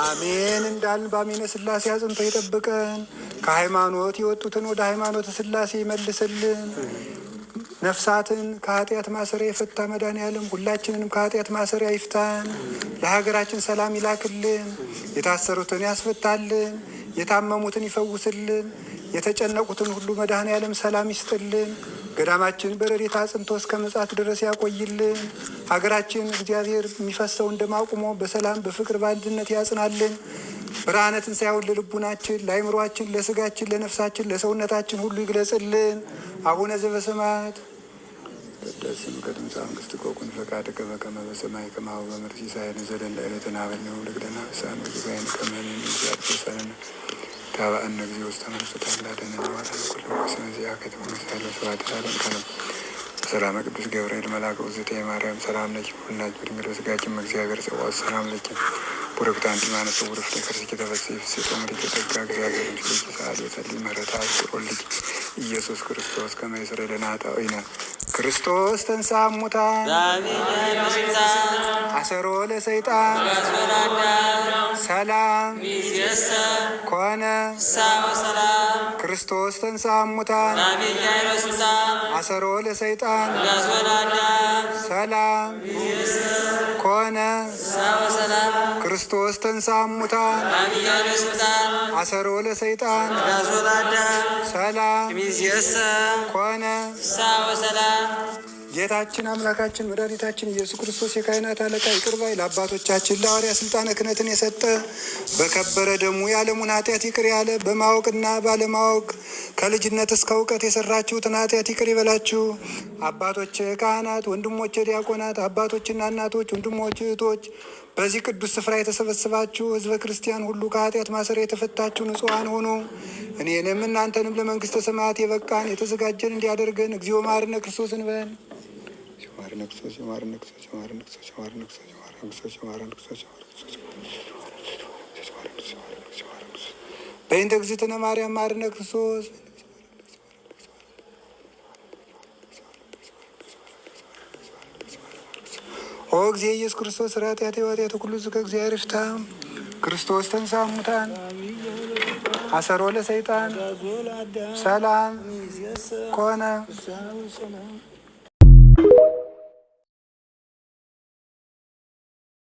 አሜን እንዳልን በአሜነ ሥላሴ አጽንቶ ይጠብቀን። ከሃይማኖት የወጡትን ወደ ሃይማኖተ ሥላሴ ይመልስልን። ነፍሳትን ከኃጢአት ማሰሪያ የፈታ መድኃኔዓለም ሁላችንንም ከኃጢአት ማሰሪያ ይፍታን። ለሀገራችን ሰላም ይላክልን። የታሰሩትን ያስፈታልን። የታመሙትን ይፈውስልን። የተጨነቁትን ሁሉ መድኃኔዓለም ሰላም ይስጥልን። ገዳማችን በረድኤት አጽንቶ እስከ ምጽአት ድረስ ያቆይልን። ሀገራችን እግዚአብሔር የሚፈሰውን ደም አቁሞ በሰላም በፍቅር በአንድነት ያጽናልን። ብርሃነ ትንሣኤውን ለልቡናችን፣ ለአእምሯችን፣ ለስጋችን፣ ለነፍሳችን፣ ለሰውነታችን ሁሉ ይግለጽልን። አቡነ ዘበሰማያት ይትቀደስ ስምከ ትምጻእ መንግሥትከ ወኩን ፈቃድከ በከመ በሰማይ ከማሁ በምድር ሲሳየነ ዘለለ ዕለትነ ሀበነ ወኅድግ አበሳነ ወጌጋየነ ከመ ንሕነኒ ታበአነ እግዚኦ ውስተ መንሱት አምላደነ ነዋራን ኩሉ ስመ ዚአከ ተመሳለ ስብሐት ለዓለም ከለም ሰላም ቅዱስ ገብርኤል መልአከ ውእቱ የማርያም ሰላም ለኪ ሁናች በድንግል በሥጋኪ እግዚአብሔር ጸባኦት ሰላም ለኪ ቡርክት አንቲ እምአንስት ውእቱ ፍሬ ከርሥኪ ተፈሥሒ ፍሥሕት ምልዕተ ጸጋ እግዚአብሔር ምስሌኪ ሰአሊ ወጸልዪ ምሕረተ ይቁጠርልኪ ኢየሱስ ክርስቶስ ከመ ይስረይ ለነ ኃጣውኢነ ክርስቶስ ተንሥአ እሙታን አሰሮ ለሰይጣን ሰላም ኮነ ክርስቶስ ተንሥአ እሙታን አሰሮ ለሰይጣን ሰላም ኮነ ክርስቶስ ተንሥአ እሙታን አሰሮ ለሰይጣን ሰላም ኮነ። ጌታችን አምላካችን መድኃኒታችን ኢየሱስ ክርስቶስ የካህናት አለቃ ይቅር ባይ ለአባቶቻችን ለሐዋርያት ስልጣነ ክህነትን የሰጠ በከበረ ደሙ የዓለሙን ኃጢአት ይቅር ያለ በማወቅና ባለማወቅ ከልጅነት እስከ እውቀት የሰራችሁትን ኃጢአት ይቅር ይበላችሁ። አባቶች ካህናት፣ ወንድሞች ዲያቆናት፣ አባቶችና እናቶች፣ ወንድሞች እህቶች፣ በዚህ ቅዱስ ስፍራ የተሰበሰባችሁ ሕዝበ ክርስቲያን ሁሉ ከኃጢአት ማሰሪያ የተፈታችሁ ንጹሐን ሆኑ። እኔንም እናንተንም ለመንግሥተ ሰማያት የበቃን የተዘጋጀን እንዲያደርገን እግዚኦ መሐረነ ክርስቶስ እንበል። በእንተ እግዝእትነ ማርያም መሐረነ ክርስቶስ። ኦ እግዚእ ኢየሱስ ክርስቶስ ኃጢአቴ ወኃጢአተ ኩሉ ሕዝብ ከእግዚአብሔር ይፍታ። ክርስቶስ ተንሥአ እሙታን አሰሮ ለሰይጣን ሰላም ኮነ።